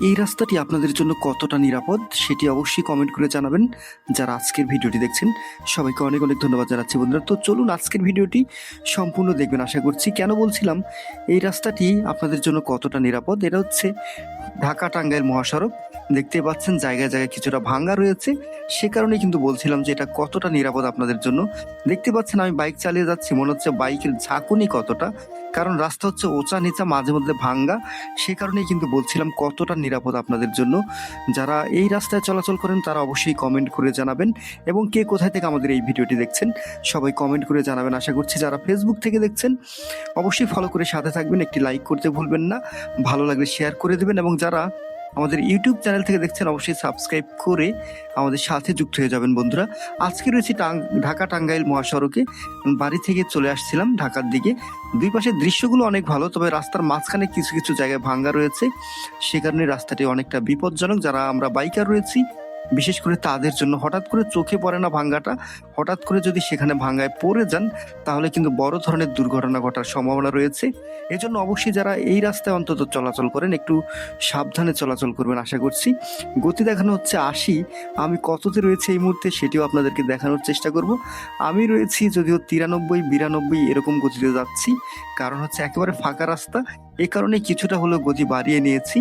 এই রাস্তাটি আপনাদের জন্য কতটা নিরাপদ সেটি অবশ্যই কমেন্ট করে জানাবেন। যারা আজকের ভিডিওটি দেখছেন সবাইকে অনেক অনেক ধন্যবাদ জানাচ্ছি বন্ধুরা। তো চলুন আজকের ভিডিওটি সম্পূর্ণ দেখবেন আশা করছি। কেন বলছিলাম এই রাস্তাটি আপনাদের জন্য কতটা নিরাপদ, এটা হচ্ছে ঢাকা টাঙ্গাইল মহাসড়ক। দেখতে পাচ্ছেন জায়গায় জায়গায় কিছুটা ভাঙা রয়েছে, সে কারণে কিন্তু বলছিলাম যে এটা কতটা নিরাপদ আপনাদের জন্য। দেখতে পাচ্ছেন আমি বাইক চালিয়ে যাচ্ছি, মনে হচ্ছে বাইকের ঝাঁকুনি কতটা, কারণ রাস্তা হচ্ছে ওচা নিচা মাঝে মধ্যে ভাঙ্গা, সে কারণেই কিন্তু বলছিলাম কতটা নিরাপদ আপনাদের জন্য। যারা এই রাস্তায় চলাচল করেন তারা অবশ্যই কমেন্ট করে জানাবেন, এবং কে কোথায় থেকে আমাদের এই ভিডিওটি দেখছেন সবাই কমেন্ট করে জানাবেন আশা করছি। যারা ফেসবুক থেকে দেখছেন অবশ্যই ফলো করে সাথে থাকবেন, একটি লাইক করতে ভুলবেন না, ভালো লাগলে শেয়ার করে দেবেন, এবং যারা আমাদের ইউটিউব চ্যানেল থেকে দেখছেন অবশ্যই সাবস্ক্রাইব করে আমাদের সাথে যুক্ত হয়ে যাবেন বন্ধুরা। আজকে রয়েছি ঢাকা টাঙ্গাইল মহাসড়কে, বাড়ি থেকে চলে আসছিলাম ঢাকার দিকে। দুই পাশের দৃশ্যগুলো অনেক ভালো, তবে রাস্তার মাঝখানে কিছু কিছু জায়গায় ভাঙ্গা রয়েছে, সে কারণে রাস্তাটি অনেকটা বিপজ্জনক। যারা আমরা বাইকার রয়েছি বিশেষ করে তাদের জন্য হঠাৎ করে চোখে পড়ে না ভাঙ্গাটা, হঠাৎ করে যদি সেখানে ভাঙ্গায় পড়ে যান তাহলে কিন্তু বড় ধরনের দুর্ঘটনা ঘটার সম্ভাবনা রয়েছে। এজন্য অবশ্যই যারা এই রাস্তায় অন্তত চলাচল করেন একটু সাবধানে চলাচল করবেন আশা করছি। গতি দেখানো হচ্ছে ৮০, আমি কততে রয়েছে এই মুহূর্তে সেটিও আপনাদেরকে দেখানোর চেষ্টা করব। আমি রয়েছি যদিও ৯৩ ৯২ এরকম গতিতে যাচ্ছি, কারণ হচ্ছে একেবারে ফাঁকা রাস্তা, এ কারণে কিছুটা হলেও গতি বাড়িয়ে নিয়েছি।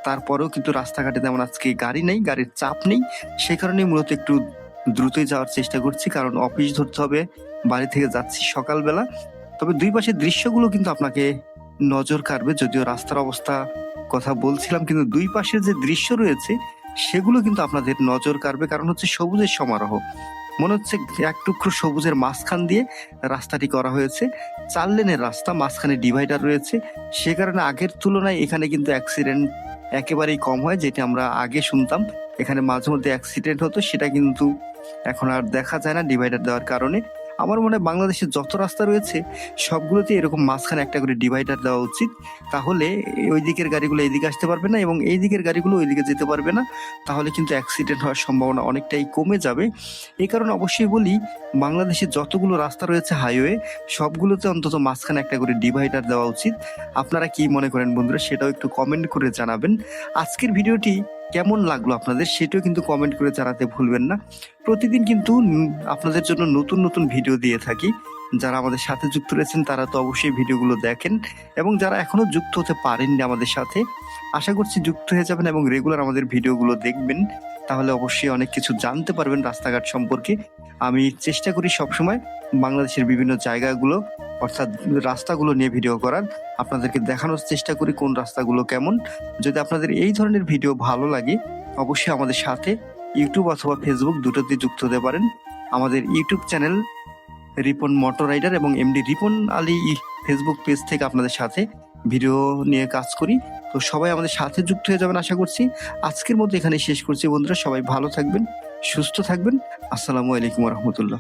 তারপরেও কিন্তু রাস্তাঘাটে তেমন আজকে গাড়ি নেই, গাড়ির চাপ নেই, সে কারণে মূলত একটু দ্রুতই যাওয়ার চেষ্টা করছি, কারণ অফিস ধরতে হবে, বাড়ি থেকে যাচ্ছি সকালবেলা। তবে দুই পাশের দৃশ্যগুলো কিন্তু আপনাকে নজর কাড়বে, যদিও রাস্তার অবস্থা কথা বলছিলাম, কিন্তু দুই পাশের যে দৃশ্য রয়েছে সেগুলো কিন্তু আপনাদের নজর কাড়বে, কারণ হচ্ছে সবুজের সমারোহ। মনে হচ্ছে এক টুকরো সবুজের মাঝখান দিয়ে রাস্তাটি করা হয়েছে। ৪ লেনের রাস্তা, মাঝখানে ডিভাইডার রয়েছে, সে কারণে আগের তুলনায় এখানে কিন্তু অ্যাক্সিডেন্ট একেবারেই কম হয়। যেটা আমরা আগে শুনতাম এখানে মাঝে মধ্যে অ্যাক্সিডেন্ট হতো, সেটা কিন্তু এখন আর দেখা যায় না ডিভাইডার দেওয়ার কারণে। আমার মনে হয় বাংলাদেশের যত রাস্তা রয়েছে সবগুলোতে এরকম মাঝখানে একটা করে ডিভাইডার দেওয়া উচিত, তাহলে ওই দিকের গাড়িগুলো এইদিকে আসতে পারবে না এবং এই দিকের গাড়িগুলো ওইদিকে যেতে পারবে না, তাহলে কিন্তু অ্যাক্সিডেন্ট হওয়ার সম্ভাবনা অনেকটাই কমে যাবে। এই কারণে অবশ্যই বলি বাংলাদেশের যতগুলো রাস্তা রয়েছে হাইওয়ে সবগুলোতে অন্তত মাঝখানে একটা করে ডিভাইডার দেওয়া উচিত। আপনারা কি মনে করেন বন্ধুরা সেটাও একটু কমেন্ট করে জানাবেন। আজকের ভিডিওটি কেমন লাগলো আপনাদের সেটাও কিন্তু কমেন্ট করে জানাতে ভুলবেন না। প্রতিদিন কিন্তু আপনাদের জন্য নতুন নতুন ভিডিও দিয়ে থাকি। যারা আমাদের সাথে যুক্ত রয়েছেন তারা তো অবশ্যই ভিডিওগুলো দেখেন, এবং যারা এখনো যুক্ত হতে পারেননি আমাদের সাথে আশা করছি যুক্ত হয়ে যাবেন এবং রেগুলার আমাদের ভিডিওগুলো দেখবেন, তাহলে অবশ্যই অনেক কিছু জানতে পারবেন রাস্তাঘাট সম্পর্কে। আমি চেষ্টা করি সবসময় বাংলাদেশের বিভিন্ন জায়গাগুলো অর্থাৎ রাস্তাগুলো নিয়ে ভিডিও করার, আপনাদেরকে দেখানোর চেষ্টা করি কোন রাস্তাগুলো কেমন। যদি আপনাদের এই ধরনের ভিডিও ভালো লাগে অবশ্যই আমাদের সাথে ইউটিউব অথবা ফেসবুক দুটোতে যুক্ত হতে পারেন। আমাদের YouTube channel Ripon motor rider এবং MD Ripon Ali Facebook page থেকে আপনাদের সাথে ভিডিও নিয়ে কাজ করি। তো সবাই আমাদের সাথে যুক্ত হয়ে যাবেন আশা করছি। আজকের মতো এখানে শেষ করছি বন্ধুরা, সবাই ভালো থাকবেন, সুস্থ থাকবেন। আসসালামু আলাইকুম রহমতুল্লাহ।